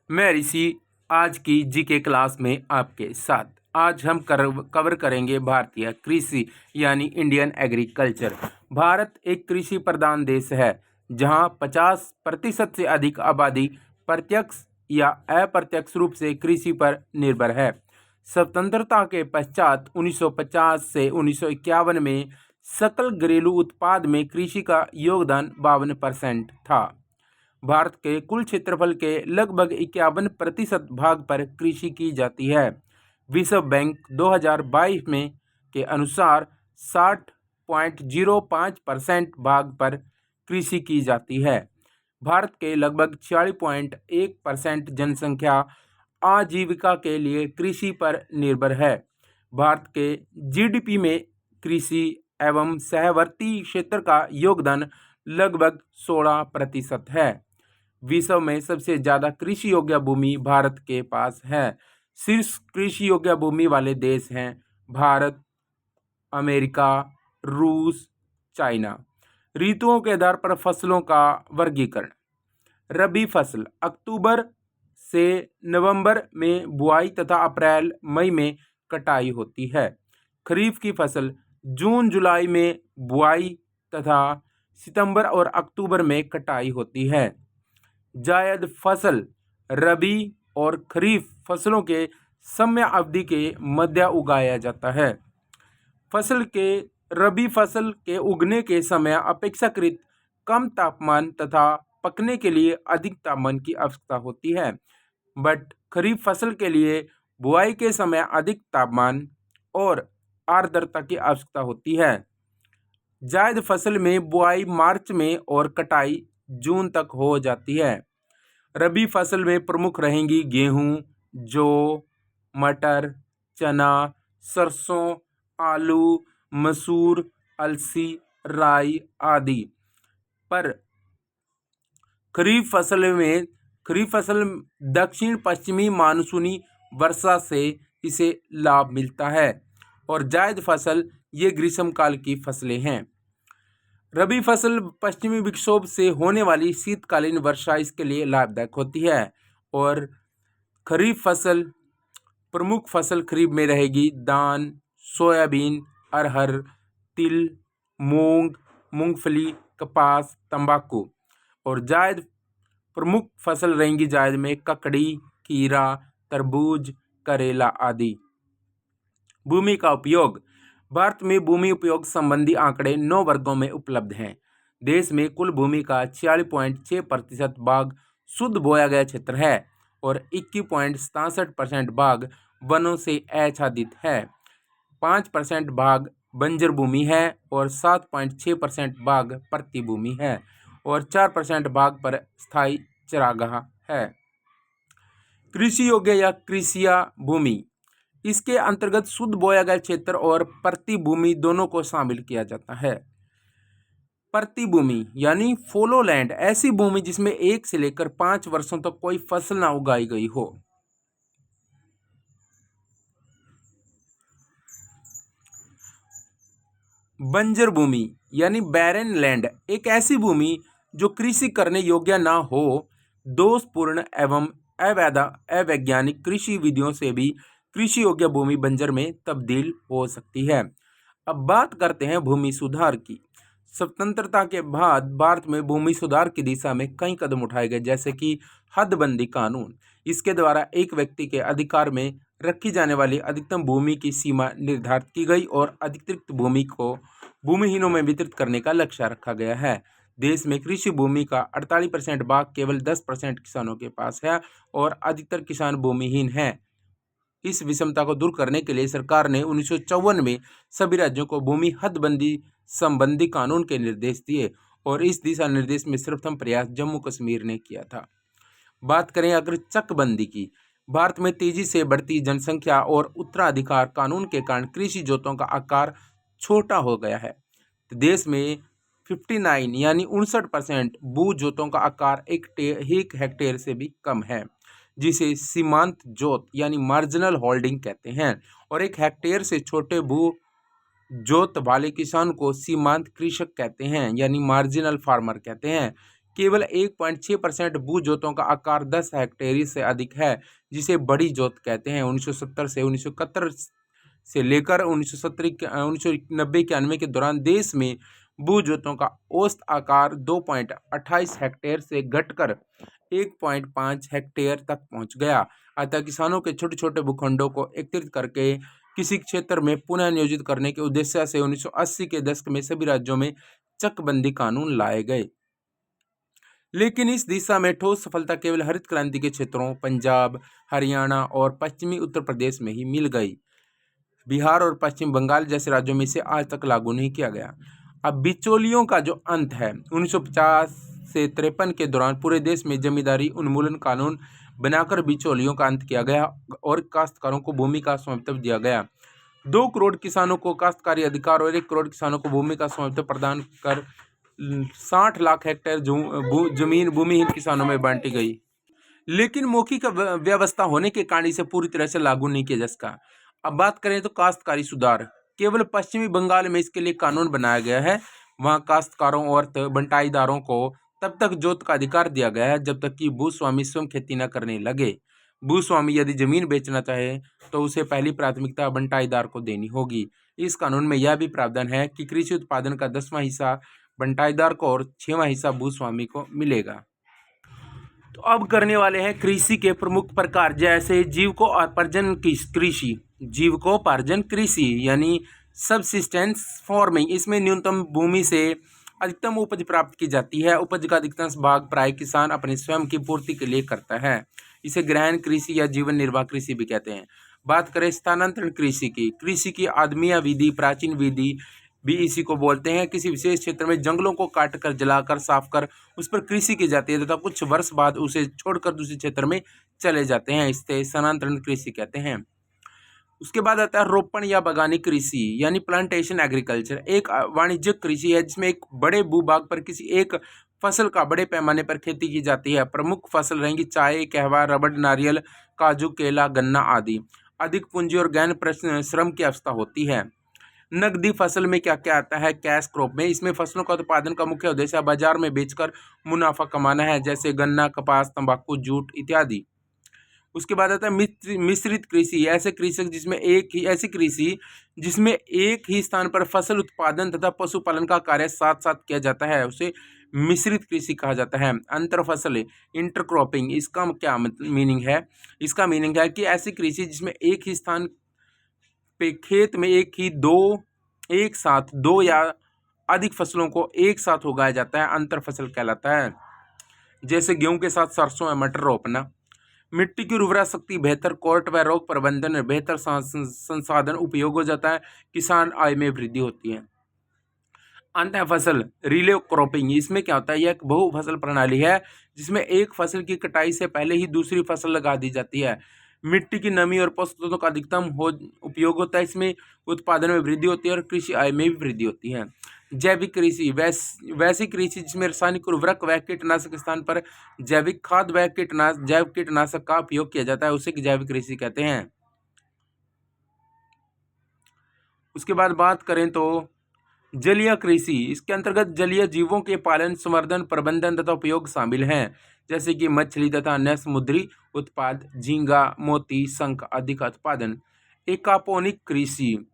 मैं ऋषि आज की जीके क्लास में आपके साथ। आज हम कवर करेंगे भारतीय कृषि यानी इंडियन एग्रीकल्चर। भारत एक कृषि प्रधान देश है जहां 50% से अधिक आबादी प्रत्यक्ष या अप्रत्यक्ष रूप से कृषि पर निर्भर है। स्वतंत्रता के पश्चात 1950 से 1951 में सकल घरेलू उत्पाद में कृषि का योगदान 52% था। भारत के कुल क्षेत्रफल के लगभग 51% भाग पर कृषि की जाती है। विश्व बैंक 2022 में के अनुसार 60.05% भाग पर कृषि की जाती है। भारत के लगभग 46.1% जनसंख्या आजीविका के लिए कृषि पर निर्भर है। भारत के जीडीपी में कृषि एवं सहवर्ती क्षेत्र का योगदान लगभग 16% है। विश्व में सबसे ज्यादा कृषि योग्य भूमि भारत के पास है। शीर्ष कृषि योग्य भूमि वाले देश हैं भारत, अमेरिका, रूस, चाइना। ऋतुओं के आधार पर फसलों का वर्गीकरण। रबी फसल अक्टूबर से नवंबर में बुआई तथा अप्रैल मई में कटाई होती है। खरीफ की फसल जून जुलाई में बुआई तथा सितंबर और अक्टूबर में कटाई होती है। जायद फसल रबी और खरीफ फसलों के समय अवधि के मध्य उगाया जाता है। रबी फसल के उगने के समय अपेक्षाकृत कम तापमान तथा पकने के लिए अधिक तापमान की आवश्यकता होती है। बट खरीफ फसल के लिए बुआई के समय अधिक तापमान और आर्द्रता की आवश्यकता होती है। जायद फसल में बुआई मार्च में और कटाई जून तक हो जाती है। रबी फसल में प्रमुख रहेंगी गेहूं, जौ, मटर, चना, सरसों, आलू, मसूर, अलसी, राई आदि। पर खरीफ फसल दक्षिण पश्चिमी मानसूनी वर्षा से इसे लाभ मिलता है। और जायद फसल ये ग्रीष्मकाल की फसलें हैं। रबी फसल पश्चिमी विक्षोभ से होने वाली शीतकालीन वर्षा इसके लिए लाभदायक होती है। और खरीफ फसल प्रमुख फसल खरीफ में रहेगी धान, सोयाबीन, अरहर, तिल, मूंग, मूंगफली, कपास, तंबाकू। और जायद प्रमुख फसल रहेंगी जायद में ककड़ी, खीरा, तरबूज, करेला आदि। भूमि का उपयोग। भारत में भूमि उपयोग संबंधी आंकड़े 9 वर्गों में उपलब्ध हैं। देश में कुल भूमि का 46.6% भाग शुद्ध बोया गया क्षेत्र है और 21.67% भाग वनों से आच्छादित है। 5% भाग बंजर भूमि है और 7.6% भाग परती भूमि है और 4% भाग पर स्थायी चरागाह है। कृषि योग्य या कृषिया भूमि, इसके अंतर्गत शुद्ध बोया गया क्षेत्र और परती भूमि दोनों को शामिल किया जाता है। परती भूमि यानी फॉलो लैंड, ऐसी भूमि जिसमें 1 से लेकर 5 वर्षों तक कोई फसल ना उगाई गई हो। बंजर भूमि यानी बैरन लैंड, एक ऐसी भूमि जो कृषि करने योग्य ना हो। दोषपूर्ण एवं अवैज्ञानिक कृषि विधियों से भी कृषि योग्य भूमि बंजर में तब्दील हो सकती है। अब बात करते हैं भूमि सुधार की। स्वतंत्रता के बाद भारत में भूमि सुधार की दिशा में कई कदम उठाए गए, जैसे कि हदबंदी कानून। इसके द्वारा एक व्यक्ति के अधिकार में रखी जाने वाली अधिकतम भूमि की सीमा निर्धारित की गई और अतिरिक्त भूमि को भूमिहीनों में वितरित करने का लक्ष्य रखा गया है। देश में कृषि भूमि का 48% भाग केवल 10% किसानों के पास है और अधिकतर किसान भूमिहीन हैं। इस विषमता को दूर करने के लिए सरकार ने 1954 में सभी राज्यों को भूमि हदबंदी संबंधी कानून के निर्देश दिए और इस दिशा निर्देश में सर्वप्रथम प्रयास जम्मू कश्मीर ने किया था। बात करें अगर चकबंदी की। भारत में तेजी से बढ़ती जनसंख्या और उत्तराधिकार कानून के कारण कृषि जोतों का आकार छोटा हो गया है। तो देश में 59 यानी 59% भू जोतों का आकार 1 हेक्टेयर से भी कम है, जिसे सीमांत जोत यानी मार्जिनल होल्डिंग कहते हैं। और 1 हेक्टेयर से छोटे भू जोत वाले किसान को सीमांत कृषक कहते हैं यानी मार्जिनल फार्मर कहते हैं। केवल 1.6% भू जोतों का आकार 10 हेक्टेयर से अधिक है, जिसे बड़ी जोत कहते हैं। 1970 से 1971 से लेकर 1990-91 के दौरान देश में भू जोतों का औसत आकार 2.28 हेक्टेयर से घटकर 1.5 हेक्टेयर तक पहुंच गया। अतः किसानों के छोटे छोटे भूखंडों को एकत्रित करके किसी क्षेत्र में पुनः नियोजित करने के उद्देश्य से 1980 के दशक में सभी राज्यों में चकबंदी कानून लाए गए। लेकिन इस दिशा में ठोस सफलता केवल हरित क्रांति के क्षेत्रों पंजाब, हरियाणा और पश्चिमी उत्तर प्रदेश में ही मिल गई। बिहार और पश्चिम बंगाल जैसे राज्यों में इसे आज तक लागू नहीं किया गया। अब बिचौलियों का जो अंत है, 1950 से 53 के दौरान पूरे देश में जमींदारी उन्मूलन कानून बनाकर बिचौलियों का अंत किया गया और काश्तकारों को भूमि का स्वामित्व दिया गया। 2 करोड़ किसानों को काश्तकारी अधिकार और 1 करोड़ किसानों को भूमि का स्वामित्व प्रदान कर 60 लाख हेक्टेयर जमीन भूमिहीन किसानों में बांटी गई। लेकिन मौखिक व्यवस्था होने के कारण इसे पूरी तरह से लागू नहीं किया जा सका। अब बात करें तो काश्तकारी सुधार, केवल पश्चिमी बंगाल में इसके लिए कानून बनाया गया है। वहाँ काश्तकारों और बंटाईदारों को तब तक जोत का अधिकार दिया गया है जब तक कि भूस्वामी स्वयं खेती न करने लगे। भूस्वामी यदि जमीन बेचना चाहे तो उसे पहली प्राथमिकता बंटाईदार को देनी होगी। इस कानून में यह भी प्रावधान है कि कृषि उत्पादन का 10वां हिस्सा बंटाईदार को और 6वां हिस्सा भूस्वामी को मिलेगा। तो अब करने वाले हैं कृषि के प्रमुख प्रकार, जैसे जीविकोपार्जन कृषि। जीविकोपार्जन कृषि यानी सबसिस्टेंस फार्मिंग, इसमें न्यूनतम भूमि से अधिकतम उपज प्राप्त की जाती है। उपज का अधिकतम भाग प्राय किसान अपने स्वयं की पूर्ति के लिए करता है। इसे गृहन कृषि या जीवन निर्वाह कृषि भी कहते हैं। बात करें स्थानांतरण कृषि की आदमीय विधि, प्राचीन विधि भी इसी को बोलते हैं। किसी विशेष क्षेत्र में जंगलों को काट कर, जलाकर, साफ कर उस पर कृषि की जाती है तथा कुछ वर्ष बाद उसे छोड़कर दूसरे क्षेत्र में चले जाते हैं। इसे स्थानांतरण कृषि कहते हैं। उसके बाद आता है रोपण या बागानी कृषि यानी प्लांटेशन एग्रीकल्चर। एक वाणिज्यिक कृषि है जिसमें एक बड़े भूभाग पर किसी एक फसल का बड़े पैमाने पर खेती की जाती है। प्रमुख फसल रहेंगी चाय, कहवा, रबड़, नारियल, काजू, केला, गन्ना आदि। अधिक पूंजी और गहन श्रम की आवश्यकता होती है। नकदी फसल में क्या क्या आता है? कैश क्रॉप में इसमें फसलों का उत्पादन का मुख्य उद्देश्य बाजार में बेचकर मुनाफा कमाना है, जैसे गन्ना, कपास, तंबाकू, जूट इत्यादि। उसके बाद आता है मिश्रित कृषि। ऐसी कृषि जिसमें एक ही स्थान पर फसल उत्पादन तथा पशुपालन का कार्य साथ साथ किया जाता है, उसे मिश्रित कृषि कहा जाता है। अंतर फसल इंटरक्रॉपिंग, इसका क्या मीनिंग है? इसका मीनिंग है कि ऐसी कृषि जिसमें एक ही स्थान पे खेत में एक साथ दो या अधिक फसलों को एक साथ उगाया जाता है, अंतर फसल कहलाता है। जैसे गेहूं के साथ सरसों या मटर रोपना। मिट्टी की उर्वरा शक्ति बेहतर, कोर्ट व रोग प्रबंधन, बेहतर संसाधन उपयोग हो जाता है, किसान आय में वृद्धि होती है। अंत फसल रिले क्रॉपिंग, इसमें क्या होता है? यह एक बहु फसल प्रणाली है जिसमें एक फसल की कटाई से पहले ही दूसरी फसल लगा दी जाती है। मिट्टी की नमी और पोषक तत्वों का अधिकतम उपयोग होता है। इसमें उत्पादन में वृद्धि होती है और कृषि आय में भी वृद्धि होती है। जैविक कृषि वैसी कृषि जिसमें रासायनिक उर्वरक व कीटनाशक स्थान पर जैविक खाद व जैव कीटनाशक का उपयोग किया जाता है, उसे जैविक कृषि कहते हैं। उसके बाद बात करें तो जलीय कृषि, इसके अंतर्गत जलीय जीवों के पालन, संवर्धन, प्रबंधन तथा उपयोग शामिल हैं, जैसे कि मछली तथा अन्य समुद्री उत्पाद, झींगा, मोती, शंख आदि का उत्पादन। एकापोनिक कृषि,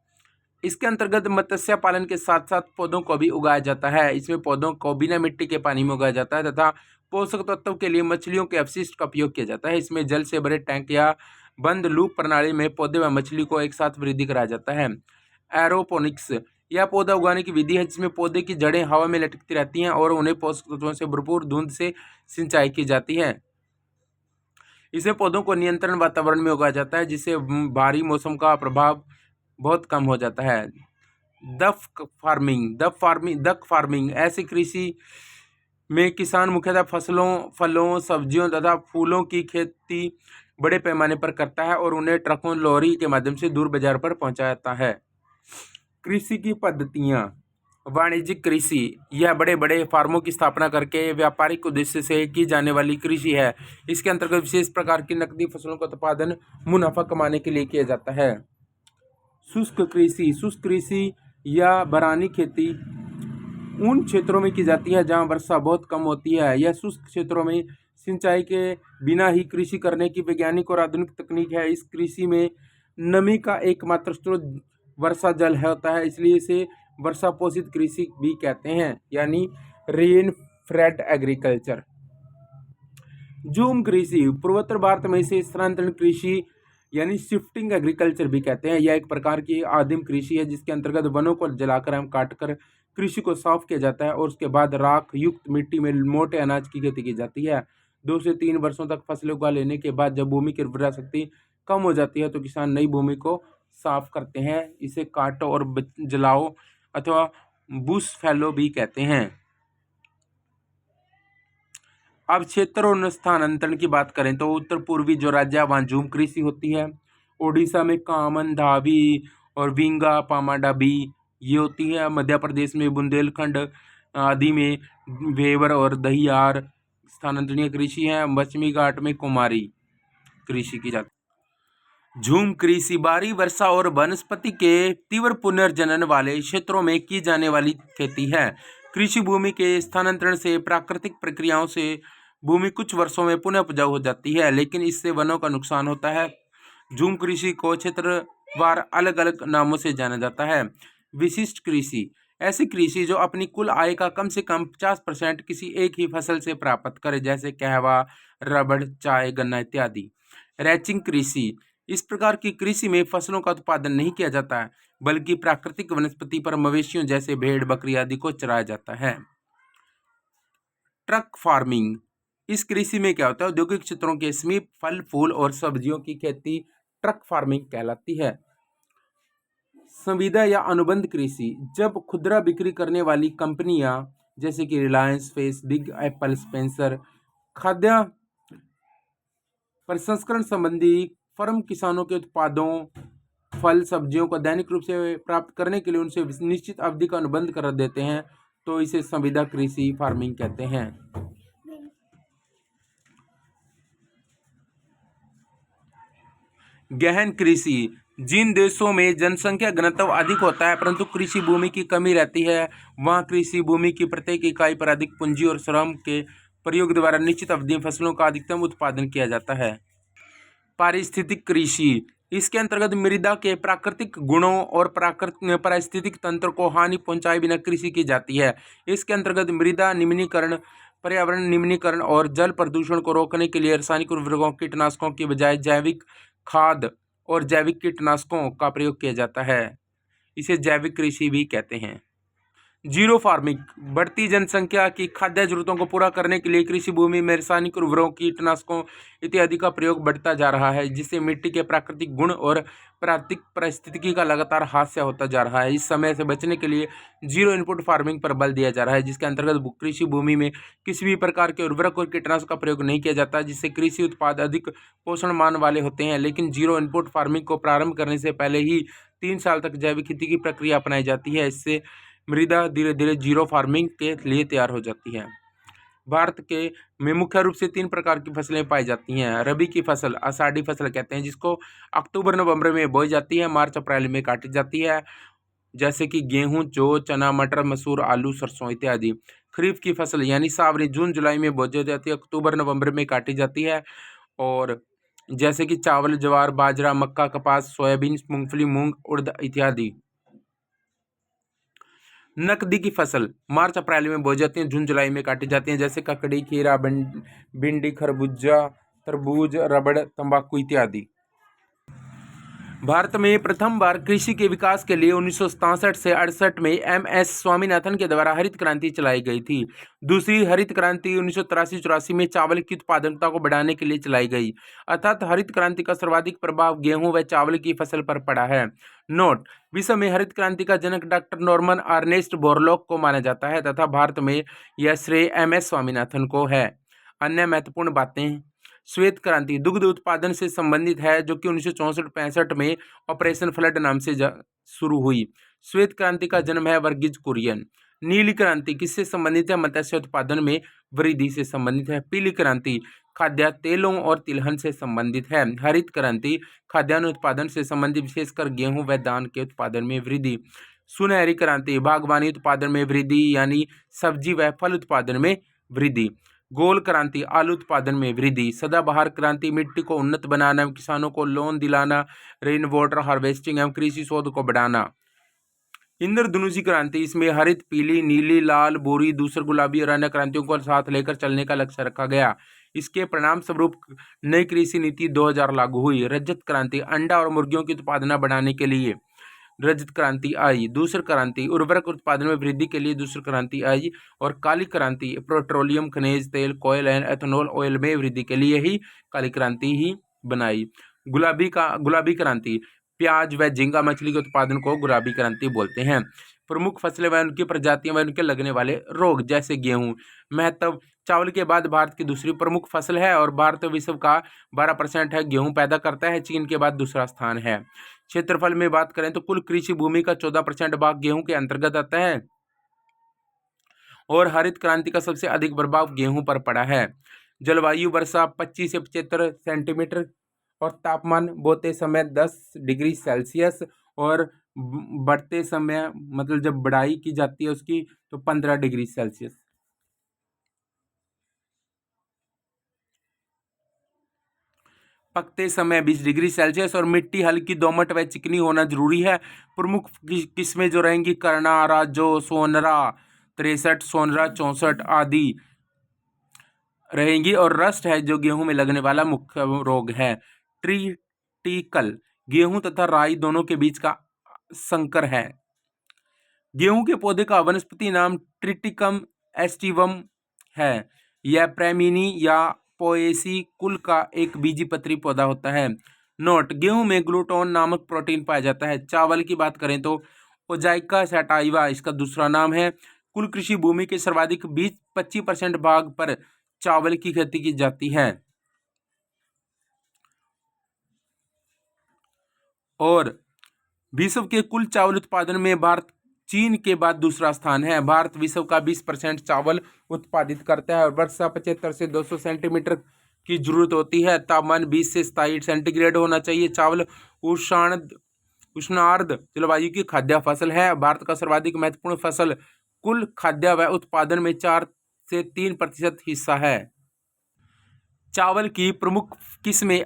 इसके अंतर्गत मत्स्य पालन के साथ साथ पौधों को भी उगाया जाता है। इसमें पौधों को बिना मिट्टी के पानी में उगाया जाता है तथा पोषक तत्वों के लिए मछलियों के अपशिष्ट का उपयोग किया जाता है। इसमें जल से भरे टैंक या बंद लूप प्रणाली में पौधे व मछली को एक साथ वृद्धि कराया जाता है। एरोपोनिक्स, यह पौधा उगाने की विधि है जिसमें पौधे की जड़ें हवा में लटकती रहती हैं और उन्हें पोषक तत्वों से भरपूर धुंध से सिंचाई की जाती है। इसमें पौधों को नियंत्रण वातावरण में उगाया जाता है जिससे भारी मौसम का प्रभाव बहुत कम हो जाता है। दक फार्मिंग, ऐसी कृषि में किसान मुख्यतः फसलों, फलों, सब्जियों तथा फूलों की खेती बड़े पैमाने पर करता है और उन्हें ट्रकों, लॉरी के माध्यम से दूर बाजार पर पहुंचाता है। कृषि की पद्धतियाँ। वाणिज्यिक कृषि, यह बड़े बड़े फार्मों की स्थापना करके व्यापारिक उद्देश्य से की जाने वाली कृषि है। इसके अंतर्गत विशेष प्रकार की नकदी फसलों का उत्पादन मुनाफा कमाने के लिए किया जाता है। शुष्क कृषि या बरानी खेती, उन क्षेत्रों में की जाती है जहाँ वर्षा बहुत कम होती है। यह शुष्क क्षेत्रों में सिंचाई के बिना ही कृषि करने की वैज्ञानिक और आधुनिक तकनीक है। इस कृषि में नमी का एकमात्र स्रोत वर्षा जल है होता है, इसलिए इसे वर्षा पोषित कृषि भी कहते हैं, यानी रेन फेड एग्रीकल्चर। झूम कृषि पूर्वोत्तर भारत में इसे स्थानांतरण कृषि यानी शिफ्टिंग एग्रीकल्चर भी कहते हैं। यह एक प्रकार की आदिम कृषि है जिसके अंतर्गत वनों को जलाकर एवं काटकर कृषि को साफ किया जाता है और उसके बाद राख युक्त मिट्टी में मोटे अनाज की खेती की जाती है। 2 से 3 वर्षों तक फसलें उगा लेने के बाद जब भूमि की उर्वरा शक्ति कम हो जाती है तो किसान नई भूमि को साफ करते हैं। इसे काटो और जलाओ अथवा बुश फैलो भी कहते हैं। अब क्षेत्र और स्थानांतरण की बात करें तो उत्तर पूर्वी जो राज्य वहाँ झूम कृषि होती है। ओडिशा में कामन, धावी और विंगा पामाडाबी ये होती है। मध्य प्रदेश में बुंदेलखंड आदि में वेवर और दहियार स्थानांतरणीय कृषि है। पश्चिमी घाट में कुमारी कृषि की जाती है। झूम कृषि भारी वर्षा और वनस्पति के तीव्र पुनर्जनन वाले क्षेत्रों में की जाने वाली खेती है। कृषि भूमि के स्थानांतरण से प्राकृतिक प्रक्रियाओं से भूमि कुछ वर्षों में पुनः उपजाऊ हो जाती है, लेकिन इससे वनों का नुकसान होता है। झूम कृषि को क्षेत्रवार अलग अलग नामों से जाना जाता है। विशिष्ट कृषि ऐसी कृषि जो अपनी कुल आय का कम से कम 50% किसी एक ही फसल से प्राप्त करे, जैसे कहवा, रबड़, चाय, गन्ना इत्यादि। रैंचिंग कृषि इस प्रकार की कृषि में फसलों का उत्पादन नहीं किया जाता है, बल्कि प्राकृतिक वनस्पति पर मवेशियों जैसे भेड़, बकरी आदि को चराया जाता है। ट्रक फार्मिंग इस कृषि में क्या होता है, औद्योगिक क्षेत्रों के समीप फल, फूल और सब्जियों की खेती ट्रक फार्मिंग कहलाती है। संविदा या अनुबंध कृषि जब खुदरा बिक्री करने वाली कंपनियां जैसे कि Reliance, face, big Apple, Spencer खाद्य प्रसंस्करण संबंधी फर्म किसानों के उत्पादों, फल, सब्जियों को दैनिक रूप से प्राप्त करने के लिए उनसे निश्चित अवधि का अनुबंध कर देते हैं, तो इसे संविदा कृषि फार्मिंग कहते हैं। गहन कृषि जिन देशों में जनसंख्या घनत्व अधिक होता है परंतु कृषि भूमि की कमी रहती है, वहाँ कृषि भूमि की प्रत्येक इकाई पर अधिक पूंजी और श्रम के प्रयोग द्वारा निश्चित अवधि में फसलों का अधिकतम उत्पादन किया जाता है। पारिस्थितिक कृषि इसके अंतर्गत मृदा के प्राकृतिक गुणों और पारिस्थितिक तंत्र को हानि पहुंचाए बिना कृषि की जाती है। इसके अंतर्गत मृदा निम्नीकरण, पर्यावरण निम्नीकरण और जल प्रदूषण को रोकने के लिए रासायनिक उर्वरकों, कीटनाशकों की बजाय जैविक खाद और जैविक कीटनाशकों का प्रयोग किया जाता है। इसे जैविक कृषि भी कहते हैं। जीरो फार्मिंग बढ़ती जनसंख्या की खाद्य जरूरतों को पूरा करने के लिए कृषि भूमि में रासायनिक उर्वरकों, कीटनाशकों इत्यादि का प्रयोग बढ़ता जा रहा है, जिससे मिट्टी के प्राकृतिक गुण और प्राकृतिक पारिस्थितिकी का लगातार हास्य होता जा रहा है। इस समय से बचने के लिए जीरो इनपुट फार्मिंग पर बल दिया जा रहा है, जिसके अंतर्गत कृषि भूमि में किसी भी प्रकार के उर्वरक और कीटनाशक का प्रयोग नहीं किया जाता, जिससे कृषि उत्पाद अधिक पोषण मान वाले होते हैं। लेकिन जीरो इनपुट फार्मिंग को प्रारंभ करने से पहले ही 3 साल तक जैविक खेती की प्रक्रिया अपनाई जाती है। इससे मृदा धीरे धीरे जीरो फार्मिंग के लिए तैयार हो जाती है। भारत के में मुख्य रूप से 3 प्रकार की फसलें पाई जाती हैं। रबी की फसल आषाढ़ी फसल कहते हैं, जिसको अक्टूबर नवंबर में बोई जाती है, मार्च अप्रैल में काटी जाती है, जैसे कि गेहूं, जौ, चना, मटर, मसूर, आलू, सरसों इत्यादि। खरीफ की फसल यानी सावरी जून जुलाई में बोई जाती है, अक्टूबर नवंबर में काटी जाती है, और जैसे कि चावल, ज्वार, बाजरा, मक्का, कपास, सोयाबीन, मूंगफली, मूंग, उड़द इत्यादि। नकदी की फसल मार्च अप्रैल में बोई जाती है, जून जुलाई में काटी जाती हैं, जैसे ककड़ी, खीरा, भिंडी, खरबूजा, तरबूज, रबड़, तंबाकू इत्यादि। भारत में प्रथम बार कृषि के विकास के लिए 1967 से 68 में एम.एस. स्वामीनाथन के द्वारा हरित क्रांति चलाई गई थी। दूसरी हरित क्रांति 1983-84 में चावल की उत्पादकता को बढ़ाने के लिए चलाई गई। अर्थात हरित क्रांति का सर्वाधिक प्रभाव गेहूं व चावल की फसल पर पड़ा है। नोट: विश्व में हरित क्रांति का जनक डॉक्टर नॉर्मन अर्नेस्ट बोरलॉग को माना जाता है तथा भारत में यह श्रेय एम.एस. स्वामीनाथन को है। अन्य महत्वपूर्ण बातें: श्वेत क्रांति दुग्ध उत्पादन से संबंधित है, जो कि 1964-65 में ऑपरेशन फ्लड नाम से शुरू हुई। श्वेत क्रांति का जन्म है वर्गीज कुरियन। नीली क्रांति किससे संबंधित है? मत्स्य उत्पादन में वृद्धि से संबंधित है। पीली क्रांति खाद्य तेलों और तिलहन से संबंधित है। हरित क्रांति खाद्यान्न उत्पादन से संबंधित, विशेषकर गेहूं व धान के उत्पादन में वृद्धि। सुनहरी क्रांति, बागवानी उत्पादन में वृद्धि यानी सब्जी व फल उत्पादन में वृद्धि। गोल क्रांति, आलू उत्पादन में वृद्धि। सदाबहार क्रांति, मिट्टी को उन्नत बनाना, किसानों को लोन दिलाना, रेन वाटर हार्वेस्टिंग एवं कृषि शोध को बढ़ाना। इंद्रधनुषी क्रांति, इसमें हरित, पीली, नीली, लाल, भूरी, धूसर, गुलाबी और अन्य क्रांतियों को साथ लेकर चलने का लक्ष्य रखा गया। इसके परिणाम स्वरूप नई कृषि नीति 2000 लागू हुई। रजत क्रांति, अंडा और मुर्गियों की उत्पादन बढ़ाने के लिए रजत क्रांति आई। दूसरी क्रांति, उर्वरक उत्पादन में वृद्धि के लिए दूसरी क्रांति आई। और काली क्रांति, पेट्रोलियम, खनिज तेल, कोयल एंड एथेनॉल ऑयल में वृद्धि के लिए ही काली क्रांति ही बनाई। गुलाबी क्रांति, प्याज व झींगा मछली के उत्पादन को गुलाबी क्रांति बोलते हैं। प्रमुख फसलें व उनकी प्रजातियां व उनके लगने वाले रोग, जैसे गेहूं। महत्व, चावल के बाद भारत की दूसरी प्रमुख फसल है और भारत विश्व का 12% है गेहूं पैदा करता है। चीन के बाद दूसरा स्थान है। क्षेत्रफल में बात करें तो कुल कृषि भूमि का 14% भाग गेहूं के अंतर्गत आता है और हरित क्रांति का सबसे अधिक प्रभाव गेहूं पर पड़ा है। जलवायु, वर्षा 25 से 75 सेंटीमीटर और तापमान बोते समय 10 डिग्री सेल्सियस और बढ़ते समय मतलब जब बढ़ाई की जाती है उसकी तो 15 डिग्री सेल्सियस। पकते समय 20 डिग्री सेल्सियस और मिट्टी हल्की दोमट व चिकनी होना जरूरी है। प्रमुख किस्में जो रहेंगी करना, राजो, सोनरा 63, सोनरा 64 आदि रहेंगी। और रस्ट है जो गेहूं में लगने वाला मुख्य रोग है। ट्रिटिकल, गेहूं तथा राई दोनों के बीच का संकर है। गेहूं के पौधे का वनस्पति नाम ट्रिटिकम एस्टिवम है। यह प्रेमिनी या पोएसी कुल का एक बीजीपत्री पौधा होता है। नोट, गेहूं में ग्लूटोन नामक प्रोटीन पाया जाता है। चावल की बात करें तो ओजाइका सैटाइवा इसका दूसरा नाम है। कुल कृषि भूमि के सर्वाधिक 20-25% भाग पर चावल की खेती की जाती है और विश्व के कुल चावल उत्पादन में भारत चीन के बाद दूसरा स्थान है। भारत विश्व का 20% चावल उत्पादित करता है और वर्षा 75 से 200 सेंटीमीटर की जरूरत होती है। तापमान 20 से 27 सेंटीग्रेड होना चाहिए। चावल उष्णार्ध जलवायु की खाद्य फसल है। भारत का सर्वाधिक महत्वपूर्ण फसल कुल खाद्य व उत्पादन में 4 से 3% हिस्सा है। चावल की प्रमुख किस्में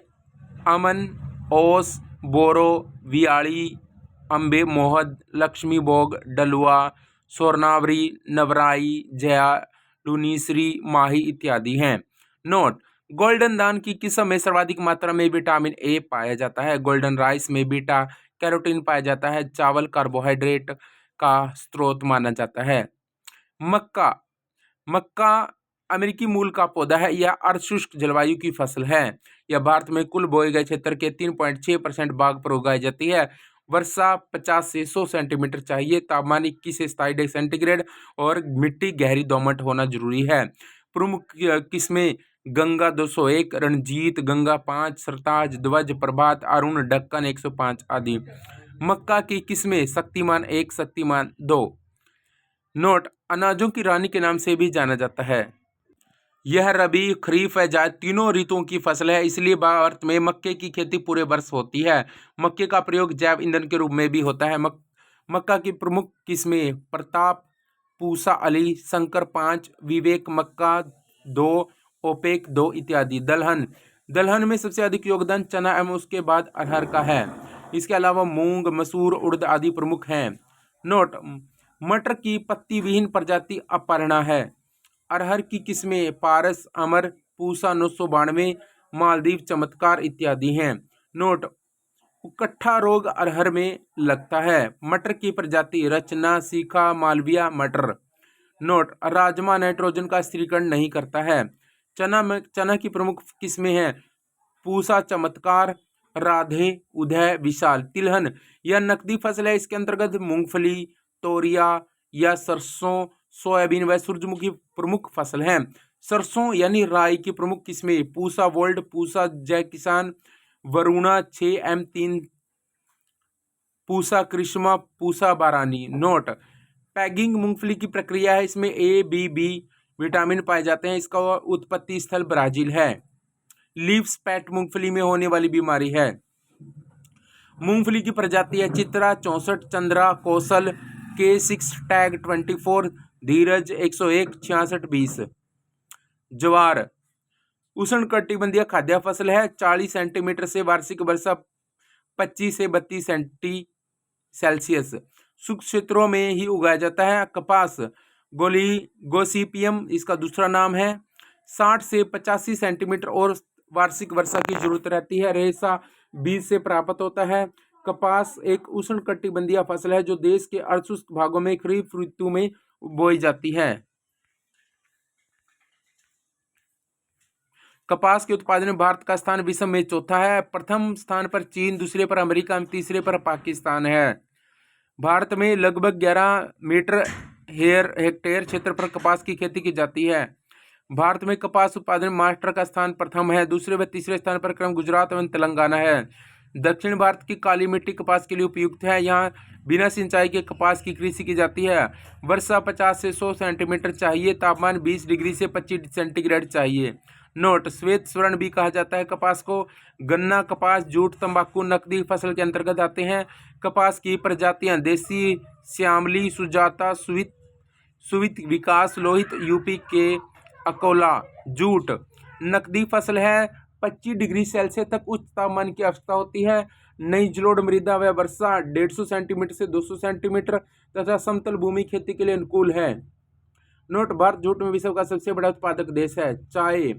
अमन, ओस, बोरो, वियाड़ी, अम्बे मोहद, लक्ष्मी भोग, डलुआ, स्वर्णावरी, नवराई, जया, लुनीसरी, माही इत्यादि हैं। नोट, गोल्डन दान की किस्म में सर्वाधिक मात्रा में विटामिन ए पाया जाता है। गोल्डन राइस में बीटा कैरोटीन पाया जाता है। चावल कार्बोहाइड्रेट का स्रोत माना जाता है। मक्का अमेरिकी मूल का पौधा है। यह अर्धशुष्क जलवायु की फसल है। यह भारत में कुल बोए गए क्षेत्र के 3.6% भाग पर उगाई जाती है। वर्षा 50 से 100 सेंटीमीटर चाहिए। तापमान 21 से 27 डिग्री सेंटीग्रेड और मिट्टी गहरी दोमट होना जरूरी है। प्रमुख किस्में गंगा 201, रणजीत, गंगा 5, सरताज, ध्वज, प्रभात, अरुण, डक्कन 105 आदि। मक्का की किस्में शक्तिमान 1, शक्तिमान 2। नोट, अनाजों की रानी के नाम से भी जाना जाता है। यह रबी, खरीफ व जायद तीनों ऋतुओं की फसल है। इसलिए भारत में मक्के की खेती पूरे वर्ष होती है। मक्के का प्रयोग जैव ईंधन के रूप में भी होता है। मक्का की प्रमुख किस्में प्रताप, पूसा अली, शंकर 5, विवेक मक्का 2, ओपेक 2 इत्यादि। दलहन में सबसे अधिक योगदान चना एवं उसके बाद अरहर का है। इसके अलावा मूंग, मसूर, उड़द आदि प्रमुख हैं। नोट, मटर की पत्ती विहीन प्रजाति अपर्णा है। अरहर की किस्में पारस, अमर, पूसा 992, मालदीव, चमत्कार इत्यादि हैं। नोट, उकट्ठा रोग अरहर में लगता है। मटर की प्रजाति रचना, सीखा, मालविया, मटर। नोट, राजमा नाइट्रोजन का स्थिरीकरण नहीं करता है। चना की प्रमुख किस्में हैं पूसा, चमत्कार, राधे, उदय, विशाल। तिलहन यह नकदी फसल है। इसके अंतर्गत मूंगफली, तोरिया या सरसों, सोयाबीन व सूरजमुखी प्रमुख फसल हैं। सरसों यानी राई की प्रमुख किस्में पूसा वोल्ड, पूसा जय किसान, वरुणा 6M3, पूसा कृष्णा, पूसा बारानी। नोट, पैगिंग मूंगफली की प्रक्रिया है। इसमें A, B, B विटामिन पाए जाते हैं। इसका उत्पत्ति स्थल ब्राजील है। लीफ स्पैट मूंगफली में होने वाली बीमारी है। मूंगफली की प्रजाति है चित्रा, 64, चंद्रा, कौशल, K6 टैग 24, धीरज 101 6620। ज्वार उष्णकटिबंधीय खाद्य फसल है, 40 सेंटीमीटर से वार्षिक वर्षा 25 से 32 सेल्सियस शुष्क क्षेत्रों में ही उगाया जाता है। कपास गोसिपियम इसका दूसरा नाम है, 60 से 85 सेंटीमीटर और वार्षिक वर्षा की जरूरत रहती है। रेशा बीज से प्राप्त होता है। कपास एक उष्णकटिबंधीय फसल है जो देश के अर्धशुष्क भागों में खरीफ ऋतु में बोई जाती है। कपास के उत्पादन में भारत का स्थान विश्व में चौथा है। प्रथम स्थान पर चीन, दूसरे पर अमेरिका, तीसरे पर पाकिस्तान है। भारत में लगभग 11 मीटर हेक्टेयर क्षेत्र पर कपास की खेती की जाती है। भारत में कपास उत्पादन में महाराष्ट्र का स्थान प्रथम है, दूसरे व तीसरे स्थान पर क्रम गुजरात एवं तेलंगाना है। दक्षिण भारत की काली मिट्टी कपास के लिए उपयुक्त है। यहाँ बिना सिंचाई के कपास की कृषि की जाती है। वर्षा 50 से 100 सेंटीमीटर चाहिए। तापमान 20 डिग्री से 25 सेंटीग्रेड चाहिए। नोट: श्वेत स्वर्ण भी कहा जाता है कपास को। गन्ना, कपास, जूट, तंबाकू नकदी फसल के अंतर्गत आते हैं। कपास की प्रजातियां देसी, श्यामली, सुजाता, सुवित विकास, लोहित, यूपी के अकोला। जूट नकदी फसल है। 25 डिग्री सेल्सियस तक उच्च तापमान की आवश्यकता होती है। नई जलोढ़ मृदा व वर्षा 150 सेंटीमीटर से 200 सेंटीमीटर तथा समतल भूमि खेती के लिए अनुकूल है। नोट: भारत जूट में विश्व का सबसे बड़ा उत्पादक देश है। चाय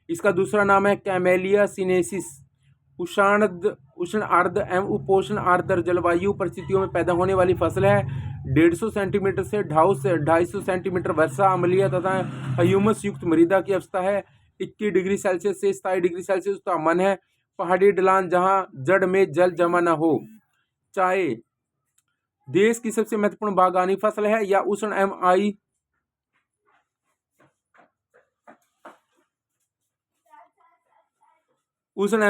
इसका दूसरा नाम है कैमेलिया सिनेंसिस। उष्ण आर्द्र एवं उपोष्ण आर्द्र जलवायु परिस्थितियों में पैदा होने वाली फसल है। 150 सेंटीमीटर से 250 सेंटीमीटर वर्षा, अम्लीय तथा ह्यूमस युक्त मृदा की अवस्था है। 21 डिग्री सेल्सियस से 27 डिग्री सेल्सियस तापमान है। पहाड़ी ढलान जहां जड़ में जल जमा न हो। चाय देश की सबसे महत्वपूर्ण बागवानी फसल है। या उष्ण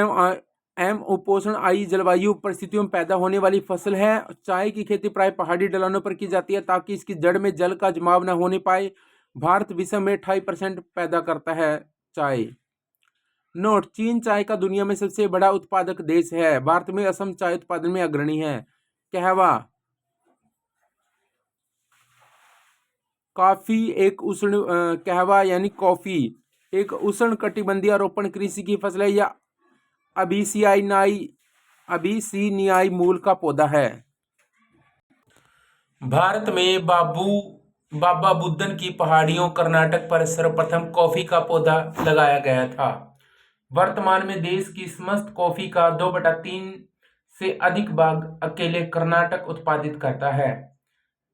एवं उपोष्ण आई जलवायु परिस्थितियों में पैदा होने वाली फसल है। चाय की खेती प्राय पहाड़ी ढलानों पर की जाती है ताकि इसकी जड़ में जल का जमाव न होने पाए। भारत विश्व में 28% पैदा करता है चाय। नोट: चीन चाय का दुनिया में सबसे बड़ा उत्पादक देश है। भारत में असम चाय उत्पादन में अग्रणी है। कहवा कॉफी एक कहवा यानी कॉफी एक उष्णकटिबंधीय रोपण कृषि की फसल है। या अबीसिनियाई मूल का पौधा है। भारत में बाबा बुदन की पहाड़ियों कर्नाटक पर सर्वप्रथम कॉफी का पौधा लगाया गया था। वर्तमान में देश की समस्त कॉफी का 2/3 से अधिक भाग अकेले कर्नाटक उत्पादित करता है।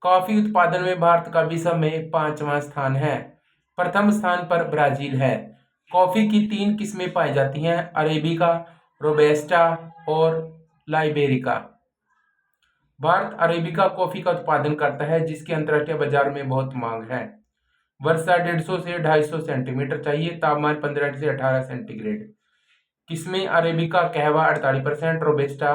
कॉफी उत्पादन में भारत का विश्व में 5वां स्थान है। प्रथम स्थान पर ब्राजील है। कॉफी की 3 किस्में पाई जाती हैं: अरेबिका, रोबेस्टा और लाइबेरिका। भारत अरेबिका कॉफी का उत्पादन करता है जिसकी अंतर्राष्ट्रीय बाजार में बहुत मांग है। वर्षा 150 से 250 सेंटीमीटर चाहिए। तापमान 15 से 18 सेंटीग्रेड। किस्में: अरेबिका कहवा 48%, रोबेस्टा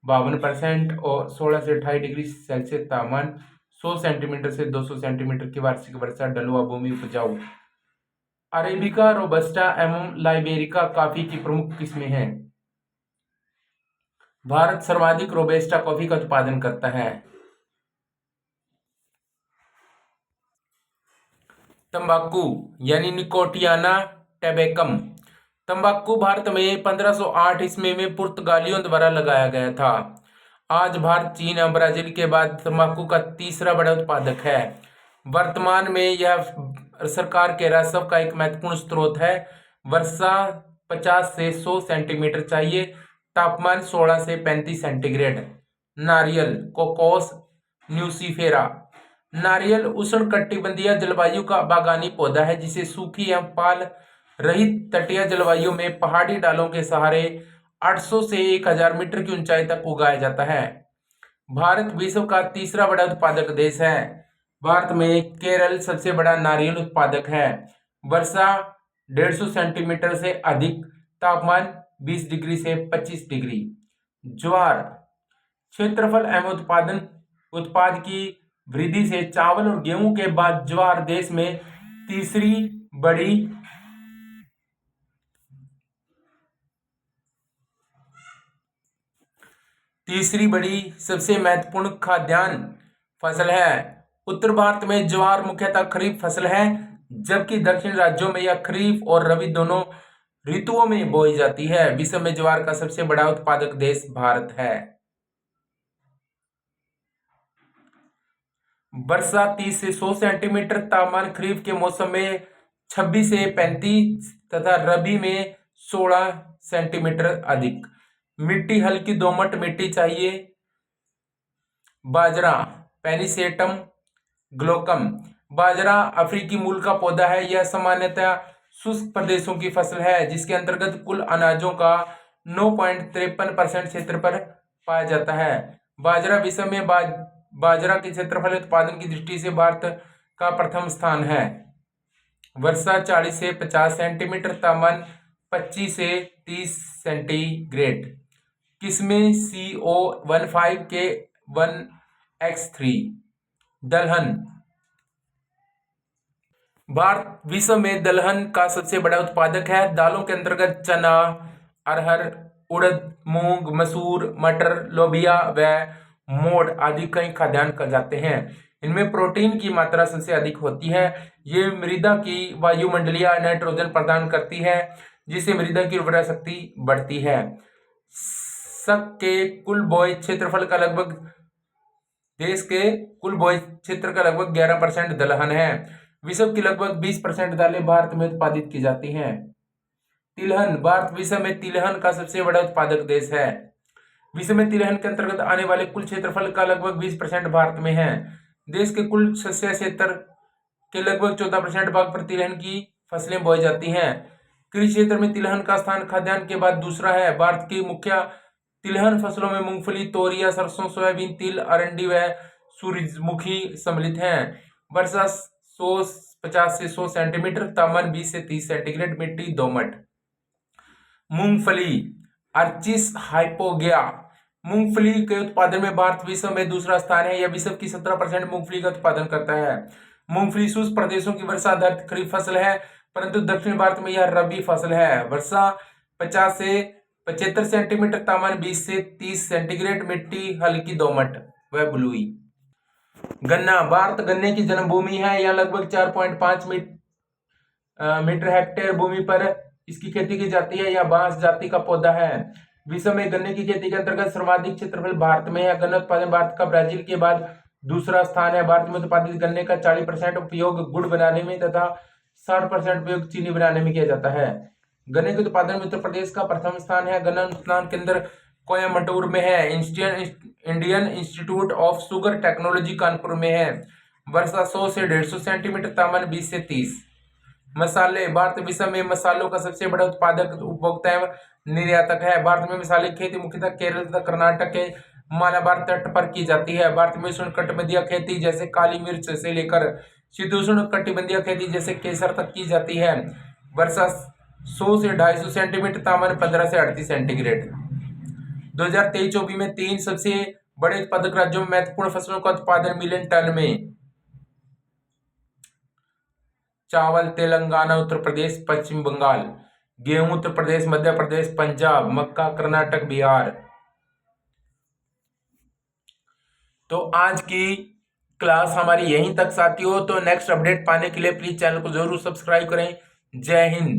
52% और 16 से 28 डिग्री सेल्सियस तापमान, 100 सेंटीमीटर से 200 सेंटीमीटर की वार्षिक वर्षा, ढलुआ भूमि उपजाऊ। अरेबिका, रोबस्टा एवं लाइबेरिका कॉफी की प्रमुख किस्में हैं। भारत सर्वाधिक रोबस्टा कॉफी का उत्पादन करता है। तंबाकू यानी निकोटियाना टैबेकम। तंबाकू भारत में 1508 ईस्वी में पुर्तगालियों द्वारा लगाया गया था। आज भारत चीन और ब्राजील के बाद तंबाकू का तीसरा बड़ा उत्पादक है। वर्तमान में यह सरकार के राजस्व का एक महत्वपूर्ण स्रोत है। वर्षा 50 से 100 सेंटीमीटर चाहिए। तापमान 16 से 35 सेंटीग्रेड। नारियल कोकोस न्यूसीफेरा। नारियल उष्णकटिबंधीय जलवायु का बागानी पौधा है जिसे सूखी एवं पाल रहित तटीय जलवायु में पहाड़ी डालों के सहारे 800 से 1000 मीटर की ऊंचाई तक उगाया जाता है। भारत विश्व का तीसरा बड़ा उत्पादक देश है। भारत में केरल सबसे बड़ा नारियल उत्पादक है। वर्षा 150 सेंटीमीटर से अधिक। तापमान 20 डिग्री से 25 डिग्री। ज्वार क्षेत्रफल एवं उत्पाद की वृद्धि से चावल और गेहूं के बाद ज्वार देश में तीसरी बड़ी सबसे महत्वपूर्ण खाद्यान्न फसल है। उत्तर भारत में ज्वार मुख्यतः खरीफ फसल है, जबकि दक्षिण राज्यों में यह खरीफ और रबी दोनों ऋतुओं में बोई जाती है। विश्व में ज्वार का सबसे बड़ा उत्पादक देश भारत है। वर्षा 30 से 100 सेंटीमीटर, तापमान खरीफ के मौसम में 26 से 35 तथा रबी में 16 सेंटीमीटर अधिक। मिट्टी हल्की दोमट मिट्टी चाहिए। बाजरा पेनिसेटम ग्लोकम। बाजरा अफ्रीकी मूल का पौधा है। यह सामान्यतः शुष्क प्रदेशों की फसल है, जिसके अंतर्गत कुल अनाजों का 9.53% क्षेत्र पर पाया जाता है। बाजरा विश्व में बाजरा के क्षेत्रफल उत्पादन की दृष्टि से भारत का प्रथम स्थान है। वर्षा 40 से 50 सेंटीमीटर, तापमान 25 से 30 सेंटीग्रेड। किस्में CO15K1X3। दलहन। भारत विश्व में दलहन का सबसे बड़ा उत्पादक है। दालों के अंतर्गत चना, अरहर, उड़द, मूंग, मसूर, मटर, लोबिया व मोठ आदि कई खाद्यान्न कहे जाते हैं। इनमें प्रोटीन की मात्रा सबसे अधिक होती है। ये मृदा की वायुमंडलीय नाइट्रोजन प्रदान करती है, जिससे मृदा की उर्वरा शक्ति बढ़ती है। देश के कुल बोए क्षेत्र का लगभग 11% दलहन है। विश्व की लगभग 20% दालें भारत में उत्पादित की जाती हैं। तिलहन। भारत विश्व में तिलहन का सबसे बड़ा उत्पादक देश है। विश्व में तिलहन के अंतर्गत आने वाले कुल क्षेत्रफल का लगभग 20% भारत में है। देश के कुल शस्य क्षेत्र के लगभग 14% भाग पर तिलहन की फसलें बोई जाती हैं। कृषि क्षेत्र में तिलहन का स्थान खाद्यान्न के बाद दूसरा है। भारत की मुख्य तिलहन फसलों में मूंगफली, तोरियां, सरसों, सोयाबीन, तिल, अरंडी व सूरजमुखी सम्मिलित हैं। वर्षा 50 से 100 सेंटीमीटर, तापमान 20 से 30 सेंटीग्रेड। मिट्टी दोमट। मूंगफली अर्चिस हाइपोगेआ। मूंगफली के उत्पादन में भारत विश्व में दूसरा स्थान है। यह विश्व की 17% मूंगफली का उत्पादन करता है। मूंगफली शुष्क प्रदेशों की वर्षा आधारित खरीफ फसल है, परंतु दक्षिण भारत में यह रबी फसल है। वर्षा 50 से 75 सेंटीमीटर, तापमान 20 से 30 सेंटीग्रेड। मिट्टी हल्की दोमट व बलुई। गन्ना। भारत गन्ने की जन्मभूमि है। यह लगभग 4.5 मीटर हेक्टेयर भूमि पर इसकी खेती की जाती है। यह बांस जाति का पौधा है। विश्व में गन्ने की खेती के अंतर्गत सर्वाधिक क्षेत्रफल भारत में है। गन्ना उत्पादन भारत का ब्राजील के बाद दूसरा स्थान है। भारत में उत्पादित गन्ने का 40% उपयोग गुड़ बनाने में तथा 60% उपयोग चीनी बनाने में किया जाता है। गन्ने के उत्पादन में उत्तर प्रदेश का प्रथम स्थान है। गन्ना अनुसंधान केंद्र कोयम्बटूर में है। Indian institute of sugar technology Kanpur में है। वर्षा 100 से 150 सेंटीमीटर, तापमान 20 से 30। मसाले। भारत विश्व में मसालों का सबसे बड़ा उत्पादक, उपभोक्ता एवं निर्यातक है। भारत में मसाले की खेती मुख्यतः केरल तथा कर्नाटक के मालाबार तट पर की जाती है। भारत में उष्णकटिबंधीय खेती जैसे काली मिर्च से लेकर शीतोष्ण कटिबंधीय खेती जैसे केसर तक की जाती है। वर्षा 100 से 250 सेंटीमीटर, तापमान 15 से 38 सेंटीग्रेड। 2023-24 में 3 सबसे बड़े उत्पादक राज्यों में महत्वपूर्ण फसलों का उत्पादन मिलियन टन में। चावल तेलंगाना, उत्तर प्रदेश, पश्चिम बंगाल। गेहूं उत्तर प्रदेश, मध्य प्रदेश, पंजाब। मक्का कर्नाटक, बिहार। तो आज की क्लास हमारी यहीं तक साथियों। तो नेक्स्ट अपडेट पाने के लिए प्लीज चैनल को जरूर सब्सक्राइब करें। जय हिंद।